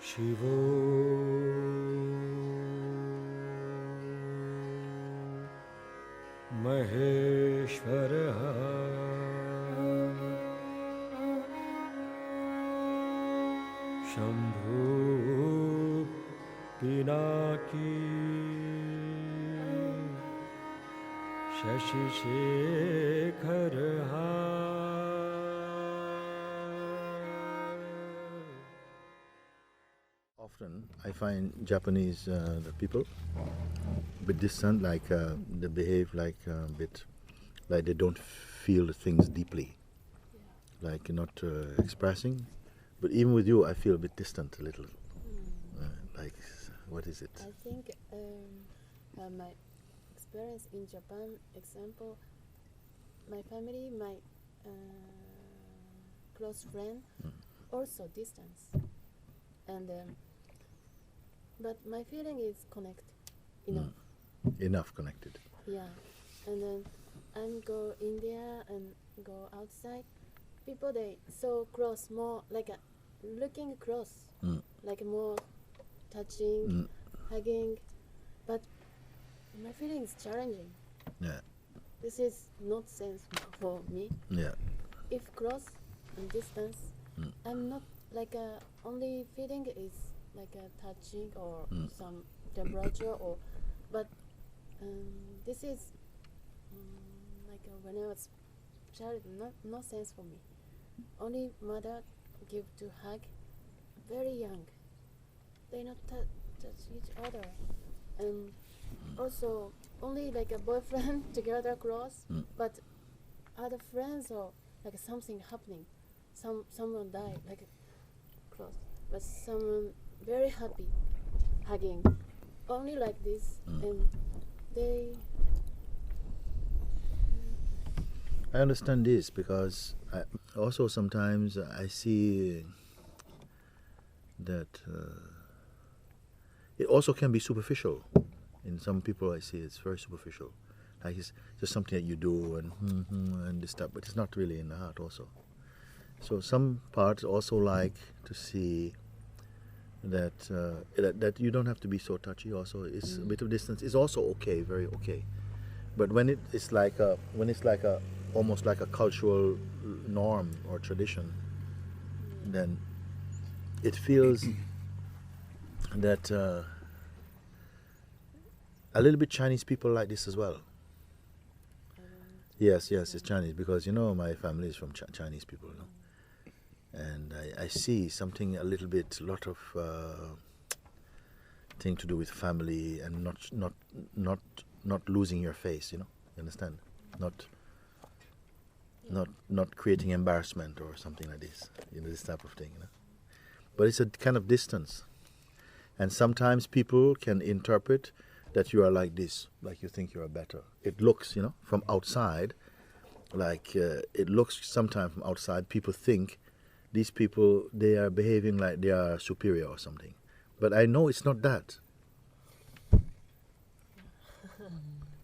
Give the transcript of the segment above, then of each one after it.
Shivo Maheshwaraha Shambhu Pinaki Shashi Shekharaha. Often I find Japanese the people a bit distant, like they behave like a bit like they don't feel things deeply, like not expressing. But even with you, I feel a bit distant a little. Like, what is it? I think my experience in Japan, example, my family, my close friend, also distance, and but my feeling is connect enough. Enough connected. Yeah, and then I'm go India and go outside. People they so close, more like a looking close, like more touching, hugging, but my feeling is challenging. Yeah. This is not sense for me. Yeah. If close and distance, I'm not like a only feeling is like a touching or some temperature or, but this is like when I was child, no sense for me. Only mother give to hug, very young. They not touch each other, and also only like a boyfriend together close, but other friends or like something happening, someone died like close, but someone very happy, hugging, only like this, and they. I understand this because I also sometimes I see that it also can be superficial. In some people I see it's very superficial. Like it's just something that you do and this stuff, but it's not really in the heart also. So some parts also like to see that that you don't have to be so touchy also. It's a bit of distance is also okay, very okay. But when it's like a almost like a cultural norm or tradition, then it feels that a little bit Chinese people like this as well. Yes, it's Chinese because my family is from Chinese people, and I see something a lot of thing to do with family and not losing your face, you understand, not creating embarrassment or something like this, this type of thing, But it's a kind of distance, and sometimes people can interpret that you are like this, like you think you are better. It looks, from outside, like it looks sometimes from outside. People think these people they are behaving like they are superior or something, but I know it's not that.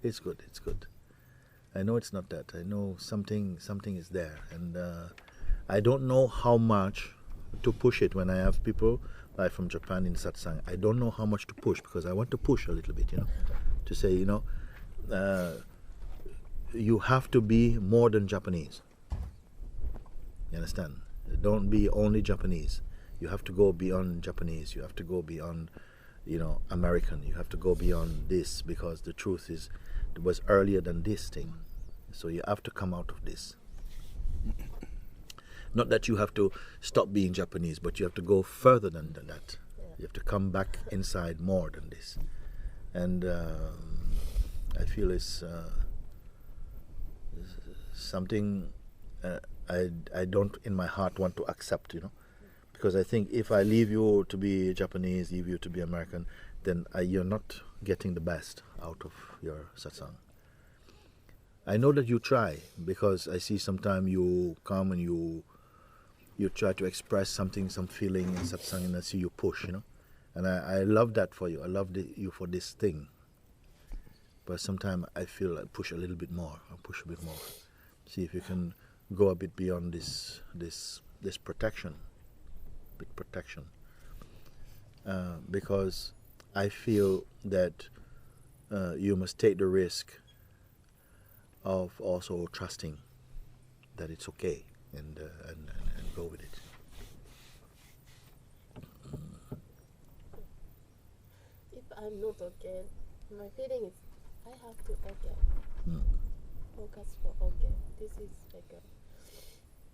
It's good. I know it's not that. I know something is there, and I don't know how much to push it when I have people like from Japan in Satsang. I don't know how much to push because I want to push a little bit, to say, you have to be more than Japanese. You understand? Don't be only Japanese. You have to go beyond Japanese. You have to go beyond, American. You have to go beyond this because the truth is, it was earlier than this thing. So you have to come out of this. Not that you have to stop being Japanese, but you have to go further than that. You have to come back inside more than this. And I feel it's something I don't in my heart want to accept, because I think if I leave you to be Japanese, leave you to be American, then you're not getting the best out of your satsang. I know that you try, because I see sometimes you come and you try to express something, some feeling in satsang, and I see you push, and I love that for you. I love you for this thing. But sometimes I feel I push a little bit more. I'll push a bit more. See if you can go a bit beyond this protection. Bit protection. because I feel that you must take the risk of also trusting that it's okay and go with it. If I'm not okay, my feeling is I have to okay. Focus for okay. This is like a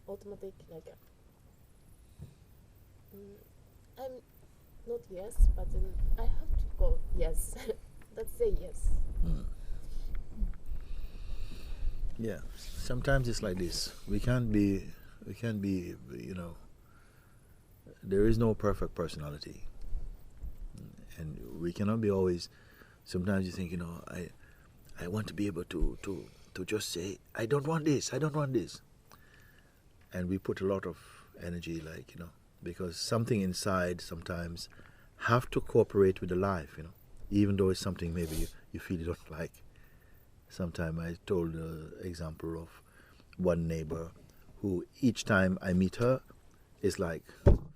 automatic like a. I'm not yes, but then I have to go yes. Let's say yes. Yeah, sometimes it's like this. We can't be, you know, there is no perfect personality. And we cannot be always, sometimes you think, you know, I want to be able to just say, I don't want this, I don't want this. And we put a lot of energy, like, you know, because something inside sometimes have to cooperate with the life, you know, even though it's something maybe you feel you don't like. Sometime I told an example of one neighbor who each time I meet her is like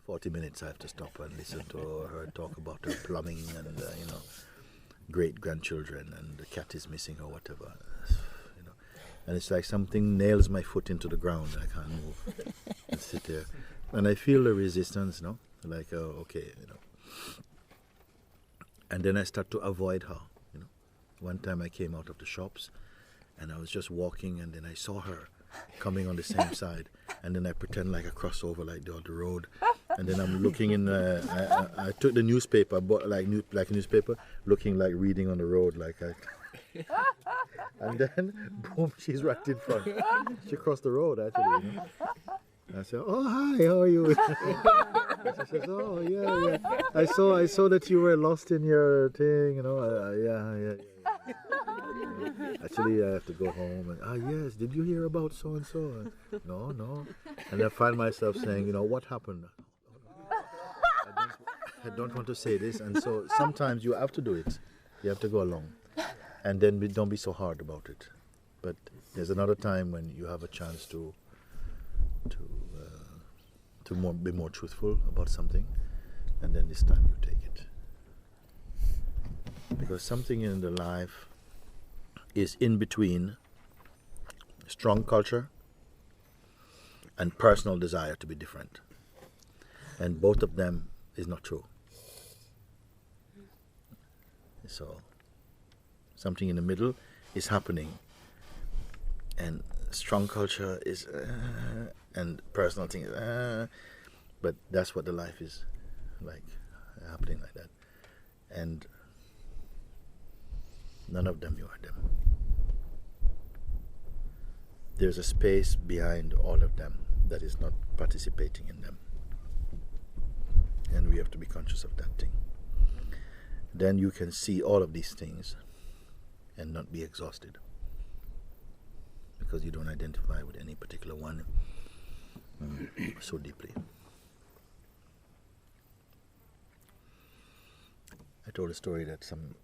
40 minutes I have to stop and listen to her talk about her plumbing and you know, great grandchildren and the cat is missing or whatever, you know, and it's like something nails my foot into the ground. I can't move and sit there, and I feel the resistance, you know, like okay, you know, and then I start to avoid her. One time I came out of the shops and I was just walking and then I saw her coming on the same side and then I pretend like I cross over like the road and then I'm looking in, I took the newspaper, bought like a newspaper, looking like reading on the road like and then boom, she's right in front. She crossed the road actually, you know? I said, oh hi, how are you? She says, oh yeah. I saw that you were lost in your thing, you know. Yeah. Actually, I have to go home and yes, did you hear about so and so? No. And I find myself saying, you know, what happened? I don't want to say this, and so sometimes you have to do it. You have to go along, and then don't be so hard about it. But there's another time when you have a chance to be more truthful about something, and then this time you take it. Because something in the life is in between strong culture and personal desire to be different. And both of them is not true. So something in the middle is happening, and strong culture is and personal thing is but that's what the life is like, happening like that. And none of them, you are them. There's a space behind all of them that is not participating in them. And we have to be conscious of that thing. Then you can see all of these things and not be exhausted, because you don't identify with any particular one so deeply. I told a story that some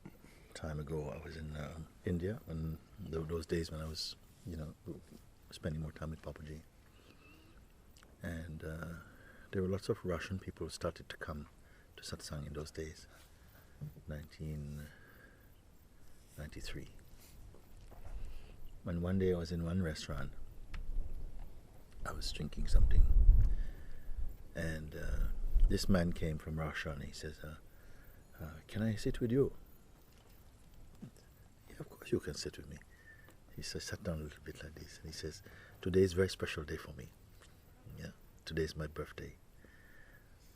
time ago I was in India, and those days when I was, you know, spending more time with Papaji, and there were lots of Russian people who started to come to Satsang in those days, 1993. And one day I was in one restaurant, I was drinking something, and this man came from Russia and he says, can I sit with you? Yeah, of course you can sit with me. He says, sat down a little bit like this, and he says, today is a very special day for me. Yeah, today is my birthday.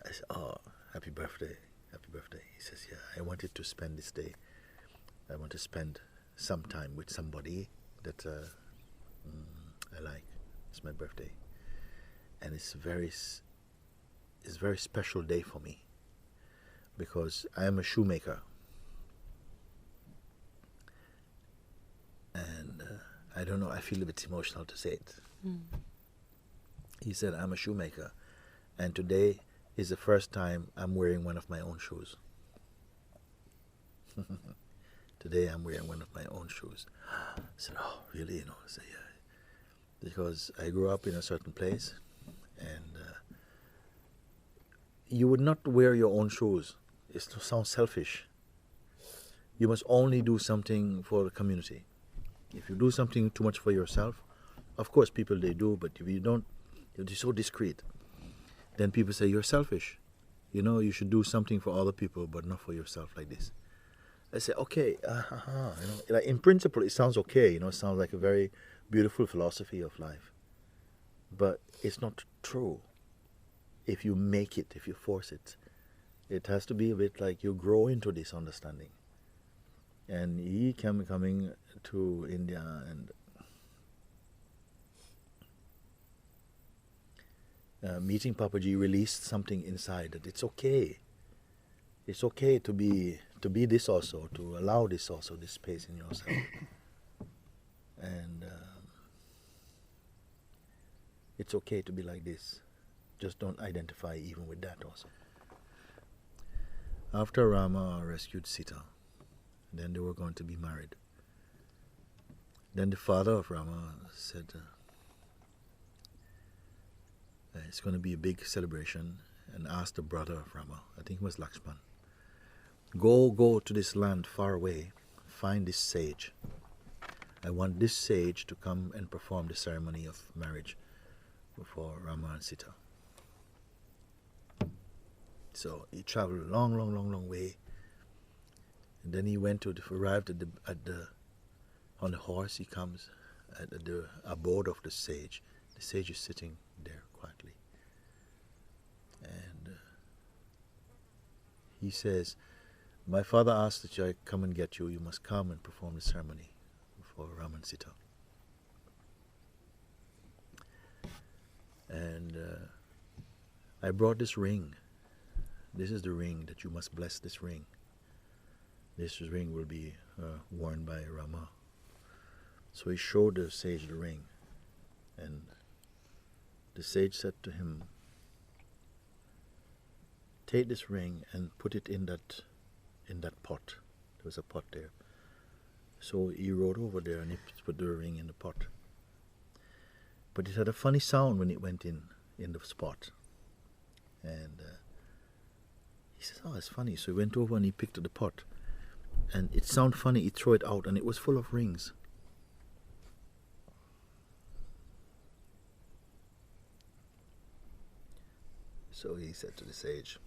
I said, oh, happy birthday. He says, yeah, I wanted to spend this day, I want to spend some time with somebody that I like. It's my birthday, and it's a very special day for me, because I am a shoemaker, and I don't know, I feel a bit emotional to say it. He said, I'm a shoemaker, and today is the first time I'm wearing one of my own shoes. Today I'm wearing one of my own shoes. I said, oh, really? You know, I said, yeah. Because I grew up in a certain place, and you would not wear your own shoes it sounds selfish. You must only do something for the community. If you do something too much for yourself, of course people they do, but if you don't, you're so discreet, then people say you're selfish. You know, you should do something for other people, but not for yourself like this. I say, okay, you know, like in principle, it sounds okay. You know, it sounds like a very beautiful philosophy of life, but it's not true. If you make it, if you force it, it has to be a bit like you grow into this understanding. And he coming to India and meeting Papaji released something inside that it's okay. It's okay to be this also, to allow this also, this space in yourself. And it's okay to be like this. Just don't identify even with that also. After Rama rescued Sita, then they were going to be married. Then the father of Rama said, it's going to be a big celebration, and asked the brother of Rama, I think it was Lakshman, go to this land far away, find this sage. I want this sage to come and perform the ceremony of marriage for Rama and Sita. So he traveled a long way. And then he went to arrived on the horse. He comes at the abode of the sage. The sage is sitting there quietly, and he says, "My father asked that I come and get you. You must come and perform the ceremony for Ram and Sita." And I brought this ring. This is the ring that you must bless. This ring. This ring will be worn by Rama. So he showed the sage the ring, and the sage said to him, "Take this ring and put it in that pot." There was a pot there. So he rode over there and he put the ring in the pot. But it had a funny sound when it went in the spot. And he says, "Oh, it's funny." So he went over and he picked up the pot. And it sounded funny. He threw it out and it was full of rings. So he said to the sage,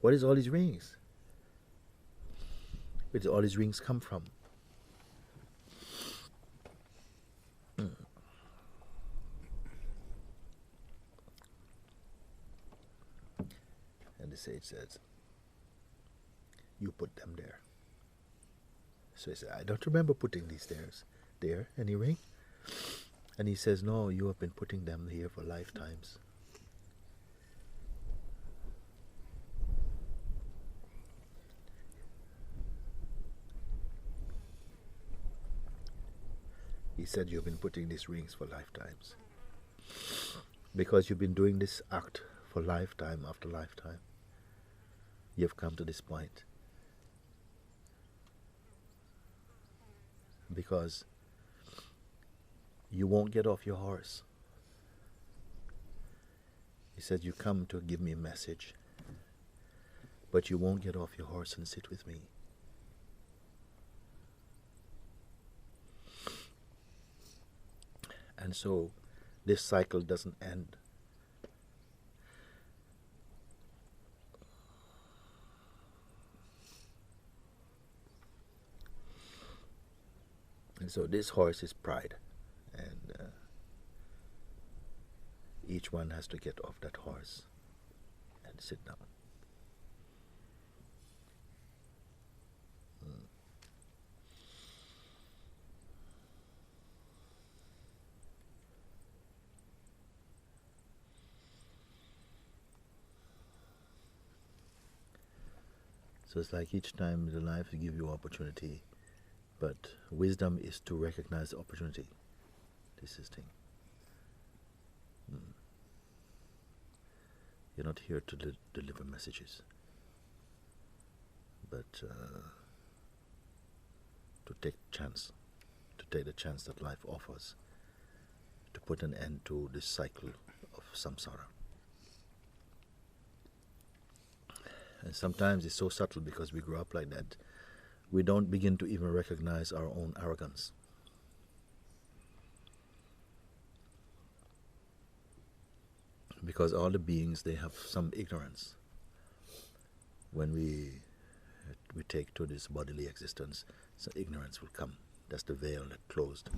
"What is all these rings? Where did all these rings come from?" And the sage says, "You put them there." So he said, "I don't remember putting these there, any ring?" And he says, "No, you have been putting them here for lifetimes." He said, "You've been putting these rings for lifetimes. Because you've been doing this act for lifetime after lifetime. You've come to this point. Because you won't get off your horse." He said, "You come to give me a message, but you won't get off your horse and sit with me. And so this cycle doesn't end. And so this horse is pride, and each one has to get off that horse and sit down." So it's like each time the life will give you opportunity, but wisdom is to recognize the opportunity. This is thing. You're not here to deliver messages, but to take the chance that life offers, to put an end to this cycle of samsara. And sometimes it's so subtle because we grew up like that. We don't begin to even recognize our own arrogance. Because all the beings, they have some ignorance. When we take to this bodily existence, so ignorance will come. That's the veil that closed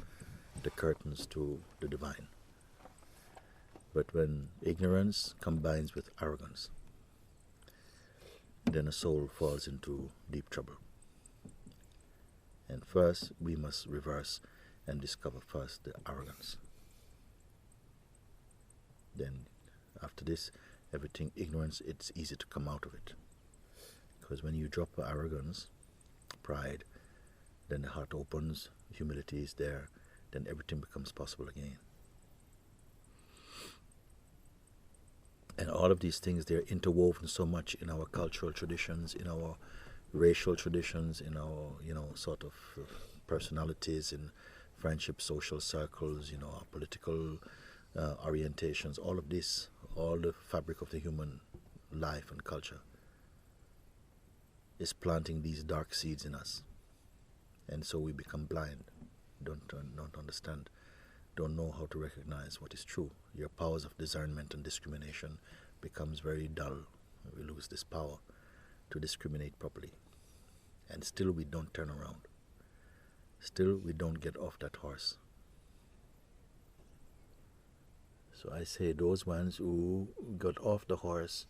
the curtains to the divine. But when ignorance combines with arrogance, then a soul falls into deep trouble. And first, we must reverse and discover first the arrogance. Then, after this, everything ignorance, it's easy to come out of it. Because when you drop arrogance, pride, then the heart opens, humility is there, then everything becomes possible again. And all of these things, they're interwoven so much in our cultural traditions, in our racial traditions, in our, sort of personalities, in friendship, social circles, our political orientations, all of this, all the fabric of the human life and culture is planting these dark seeds in us. And so we become blind, don't understand, don't know how to recognize what is true. Your powers of discernment and discrimination becomes very dull. We lose this power to discriminate properly. And still we don't turn around. Still we don't get off that horse. So I say those ones who got off the horse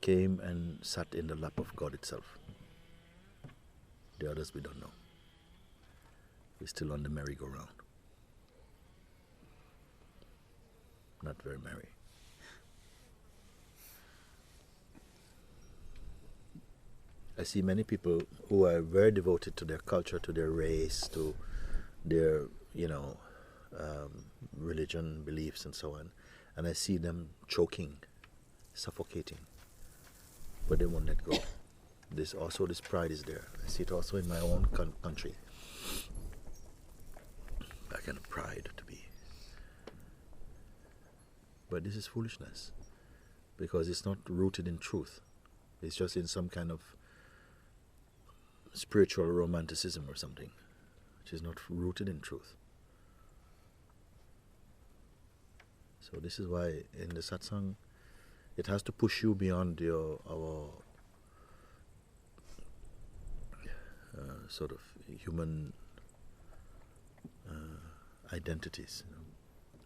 came and sat in the lap of God itself. The others we don't know. We're still on the merry-go-round. Not very merry. I see many people who are very devoted to their culture, to their race, to their, religion, beliefs, and so on. And I see them choking, suffocating, but they won't let go. This pride is there. I see it also in my own country. That kind of pride to be. But this is foolishness, because it's not rooted in truth. It's just in some kind of spiritual romanticism or something, which is not rooted in truth. So this is why in the satsang, it has to push you beyond our sort of human identities,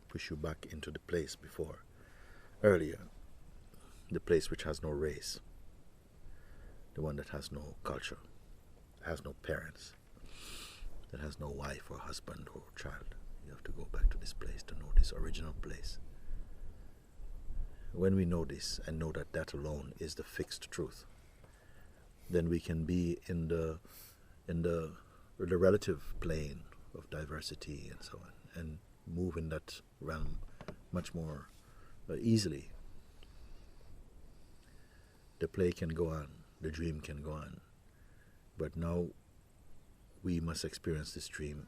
push you back into the place earlier, the place which has no race, the one that has no culture, has no parents, that has no wife or husband or child. You have to go back to this place to know this original place. When we know this and know that that alone is the fixed truth, then we can be in the relative plane of diversity and so on, and move in that realm much more easily. The play can go on, the dream can go on, but now we must experience this dream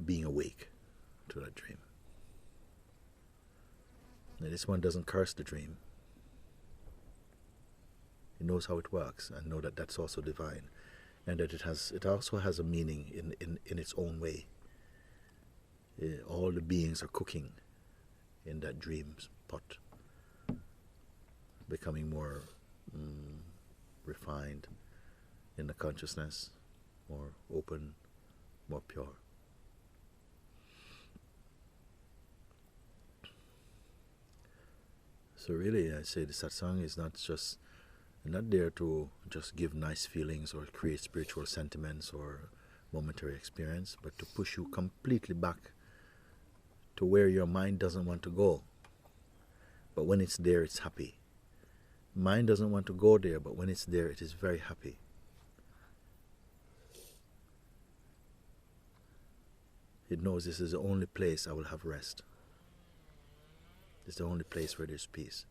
being awake to that dream. Now, this one doesn't curse the dream. It knows how it works and know that that's also divine, and that it also has a meaning in its own way. All the beings are cooking in that dream's pot, becoming more refined in the consciousness, more open, more pure. So really, I say the satsang is not there to just give nice feelings or create spiritual sentiments or momentary experience, but to push you completely back to where your mind doesn't want to go. But when it's there, it's happy. Mind doesn't want to go there, but when it's there, it is very happy. It knows this is the only place I will have rest. It's the only place where there's peace.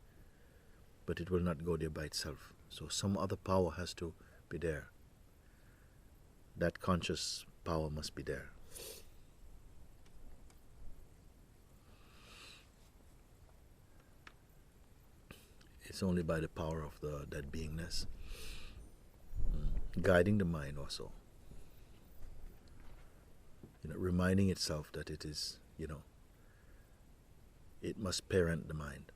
But it will not go there by itself. So some other power has to be there. That conscious power must be there. It's only by the power of that beingness, guiding the mind also. Reminding itself that it is, it must parent the mind,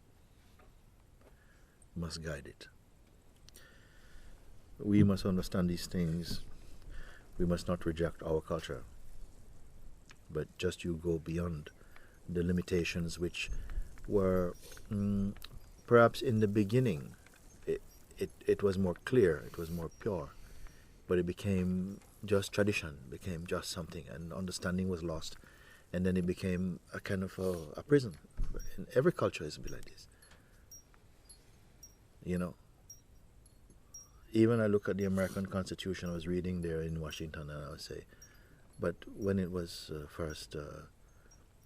must guide it. We must understand these things. We must not reject our culture, but just you go beyond the limitations which were perhaps in the beginning it was more clear, it was more pure, but it became just tradition, became just something, and understanding was lost, and then it became a kind of a prison. In every culture is a bit like this. Even I look at the American Constitution. I was reading there in Washington, and I would say, but when it was first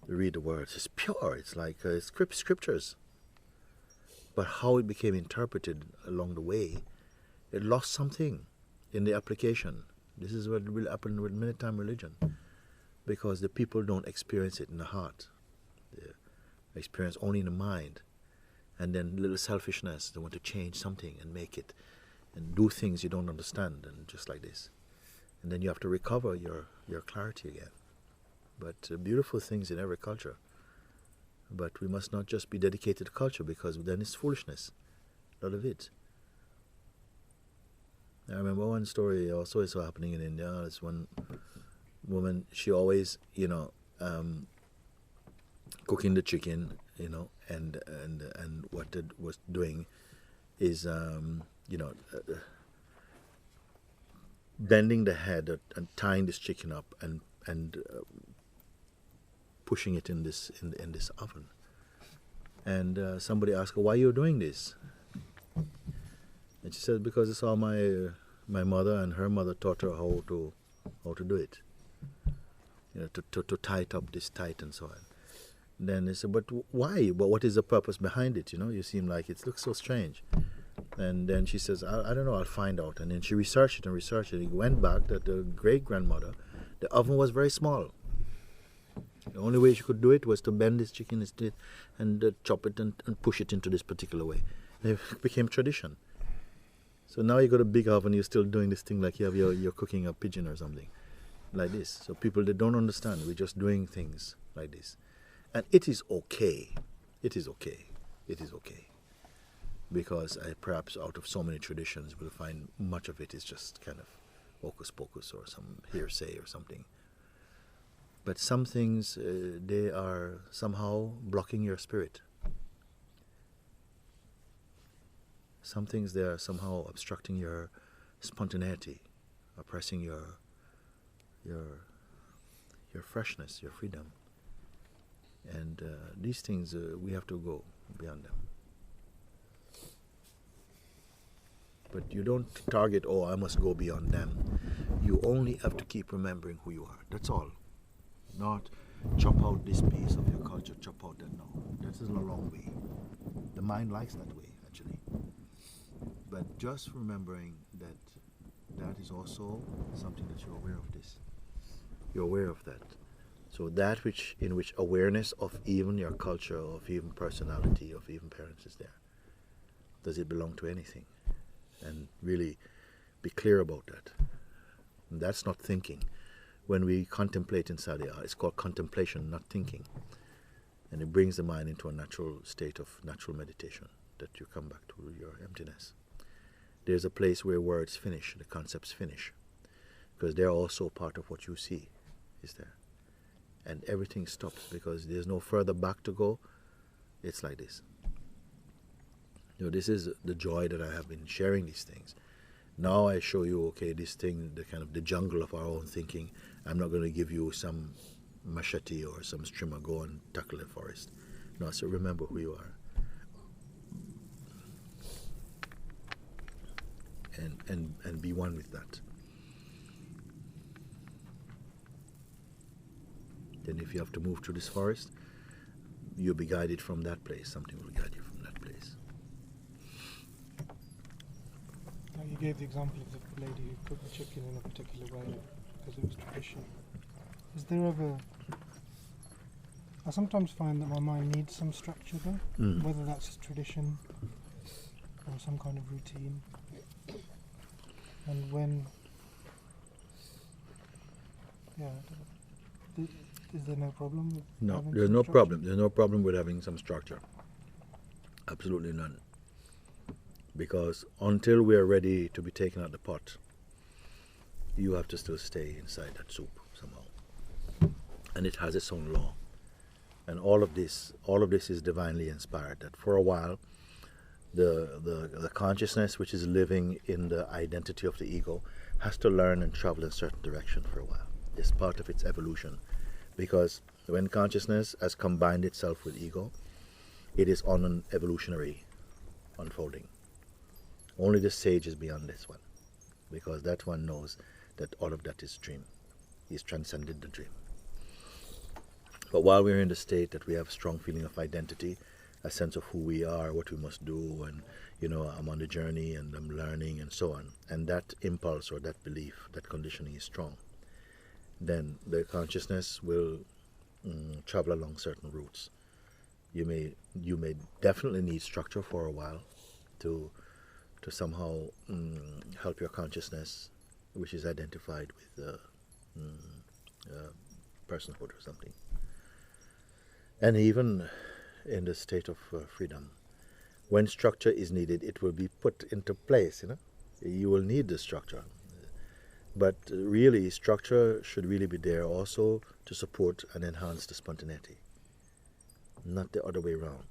read the words, it's pure. It's like scriptures. But how it became interpreted along the way, it lost something in the application. This is what will happen with many-time religion, because the people don't experience it in the heart. They experience only in the mind, and then little selfishness. They want to change something and make it, and do things you don't understand, and just like this. And then you have to recover your clarity again. But beautiful things in every culture. But we must not just be dedicated to culture, because then it's foolishness, a lot of it. I remember one story also is happening in India. This one woman, she always, cooking the chicken, and what it was doing is, bending the head and tying this chicken up and pushing it in this oven. And somebody asked her, "Why are you doing this?" And she said, "Because it's all my mother and her mother taught her how to do it. To tie it up this tight and so on." Then they said, "But why? But what is the purpose behind it? You seem like it looks so strange." And then she says, I don't know, I'll find out. And then she researched it. It went back that the great-grandmother, the oven was very small. The only way she could do it was to bend this chicken and chop it and push it into this particular way. It became tradition. So now you got a big oven, you're still doing this thing like you're cooking a pigeon or something like this. So people, they don't understand. We're just doing things like this. And it is okay. It is okay. It is okay. Because perhaps out of so many traditions, we'll find much of it is just kind of hocus pocus or some hearsay or something. But some things, they are somehow blocking your spirit. Some things, they are somehow obstructing your spontaneity, oppressing your freshness, your freedom. And these things, we have to go beyond them. But you don't target, I must go beyond them. You only have to keep remembering who you are. That's all. Not chop out this piece of your culture, chop out that. No, that is a long way. The mind likes that way, actually. But just remembering that is also something that you're aware of this. You're aware of that. So that in which awareness of even your culture, of even personality, of even parents is there. Does it belong to anything? And really be clear about that. And that's not thinking. When we contemplate inside the art, it's called contemplation, not thinking. And it brings the mind into a natural state of natural meditation, that you come back to your emptiness. There's a place where words finish, the concepts finish, because they're also part of what you see, is there. And everything stops because there's no further back to go. It's like this. This is the joy that I have in sharing these things. Now I show you, okay, this thing, the jungle of our own thinking. I'm not going to give you some machete or some strimmer, go and tackle the forest. No, so remember who you are. And be one with that. Then if you have to move through this forest, you'll be guided from that place. Something will guide you from that place. You gave the example of the lady who cooked the chicken in a particular way because it was tradition. Is there ever... I sometimes find that my mind needs some structure though, whether that's tradition or some kind of routine. And when, is there no problem with No, having there's some no structure? problem. There's no problem with having some structure. Absolutely none. Because until we are ready to be taken out the pot, you have to still stay inside that soup somehow. And it has its own law. And all of this is divinely inspired. That for a while, the consciousness which is living in the identity of the ego has to learn and travel in a certain direction for a while. It's part of its evolution. Because when consciousness has combined itself with ego, it is on an evolutionary unfolding. Only the sage is beyond this one, because that one knows that all of that is dream. He's transcended the dream. But while we're in the state that we have a strong feeling of identity, a sense of who we are, what we must do, and I'm on the journey and I'm learning and so on, and that impulse or that belief, that conditioning is strong, then the consciousness will travel along certain routes. You may definitely need structure for a while to somehow help your consciousness, which is identified with personhood or something. And even in the state of freedom, when structure is needed, it will be put into place. You will need the structure. But really, structure should really be there also to support and enhance the spontaneity, not the other way around.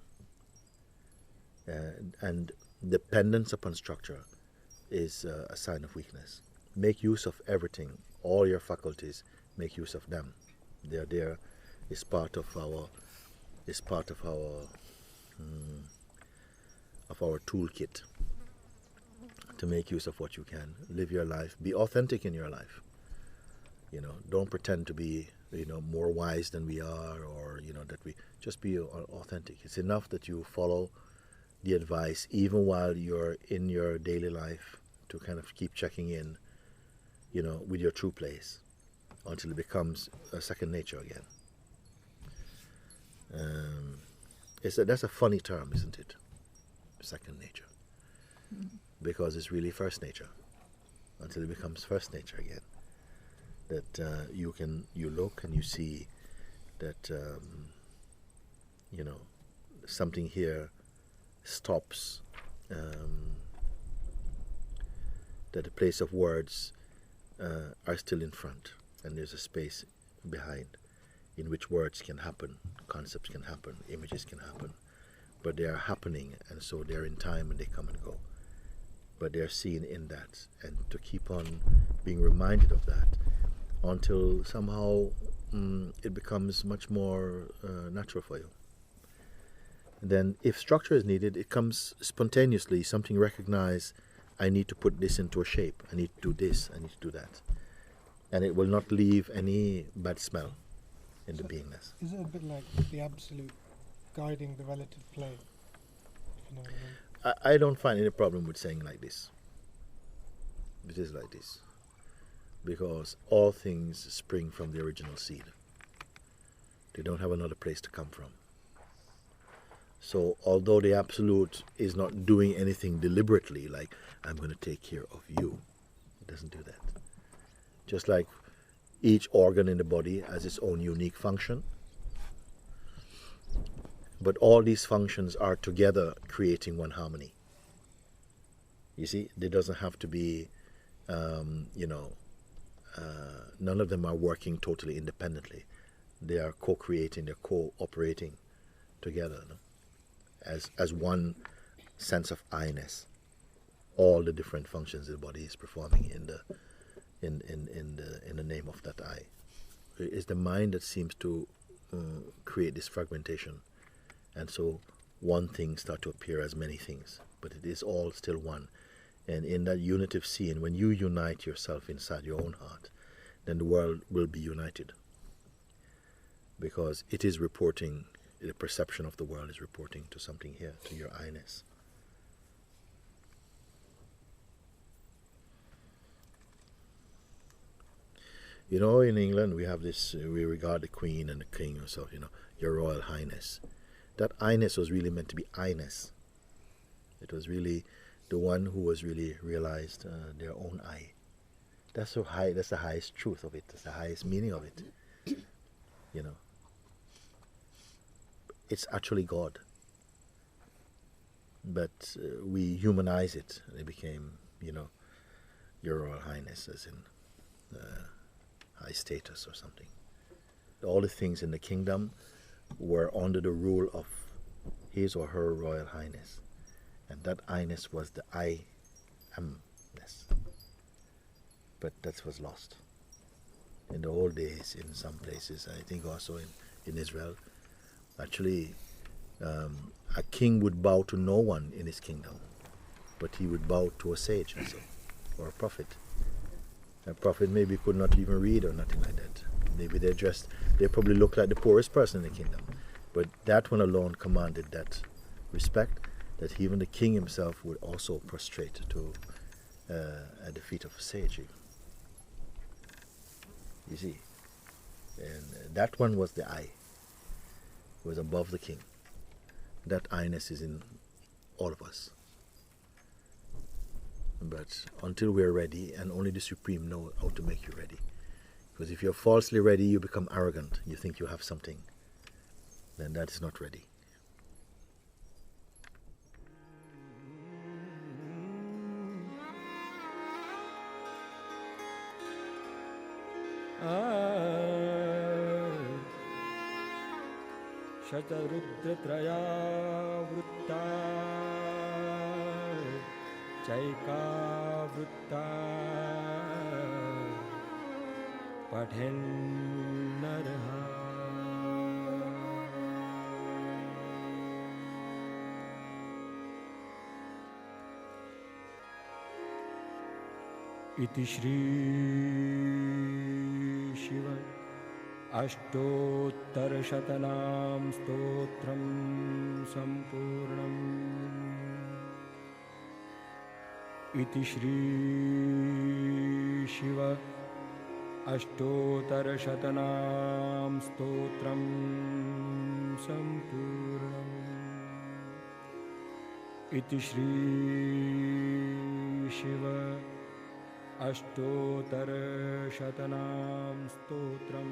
And dependence upon structure is a sign of weakness. Make use of everything, all your faculties, make use of them. They are there. It's part of our toolkit to make use of what you can. Live your life. Be authentic in your life. Don't pretend to be more wise than we are, or that we just be authentic. It's enough that you follow the advice even while you're in your daily life, to kind of keep checking in with your true place until it becomes a second nature again. That's a funny term, isn't it? Second nature. Because it's really first nature until it becomes first nature again. That you look and you see that something here stops, that the place of words are still in front, and there's a space behind in which words can happen, concepts can happen, images can happen, but they are happening, and so they're in time and they come and go. But they're seen in that, and to keep on being reminded of that until somehow it becomes much more natural for you. And then if structure is needed, it comes spontaneously, something recognized, I need to put this into a shape, I need to do this, I need to do that. And it will not leave any bad smell in the beingness. Is it a bit like the absolute guiding the relative play? If you know what I mean? I don't find any problem with saying like this. It is like this. Because all things spring from the original seed. They don't have another place to come from. So although the absolute is not doing anything deliberately, like I'm going to take care of you, it doesn't do that. Just like each organ in the body has its own unique function, but all these functions are together creating one harmony. You see, there doesn't have to be, none of them are working totally independently. They are co-creating, they're cooperating together, no? As one sense of highness. All the different functions the body is performing in the name of that I. It's the mind that seems to create this fragmentation, and so one thing starts to appear as many things, but it is all still one. And in that unitive scene, when you unite yourself inside your own heart, then the world will be united, because it is reporting, the perception of the world is reporting to something here, to your I-ness. In England we have this, we regard the Queen and the King or so, your Royal Highness. That I-ness was really meant to be I-ness. It was really the one who was really realized their own I. That's so high. That's the highest truth of it. That's the highest meaning of it. You know, it's actually God, but we humanize it. It became, you know, Your Royal Highness, as in high status or something. All the things in the kingdom were under the rule of His or Her Royal Highness, and that highness was the I amness. But that was lost in the old days. In some places, I think also in Israel, actually, a king would bow to no one in his kingdom, but he would bow to a sage also, or a prophet. A prophet maybe could not even read or nothing like that. Maybe they probably looked like the poorest person in the kingdom. But that one alone commanded that respect, that even the king himself would also prostrate to at the feet of a sage. You see, and that one was the I, was above the king. That I-ness is in all of us. But until we're ready, and only the Supreme know how to make you ready. Because if you're falsely ready, you become arrogant. You think you have something. Then that is not ready. शतरुद्रत्रया वृत्ता चैका वृत्ता पठेन्नरः इति श्री शिव अष्टोत्तरशतनाम स्तोत्रम संपूर्णम् इति श्री शिव अष्टोत्तरशतनाम स्तोत्रम संपूर्णम् इति श्री शिव अष्टोत्तरशतनाम स्तोत्रम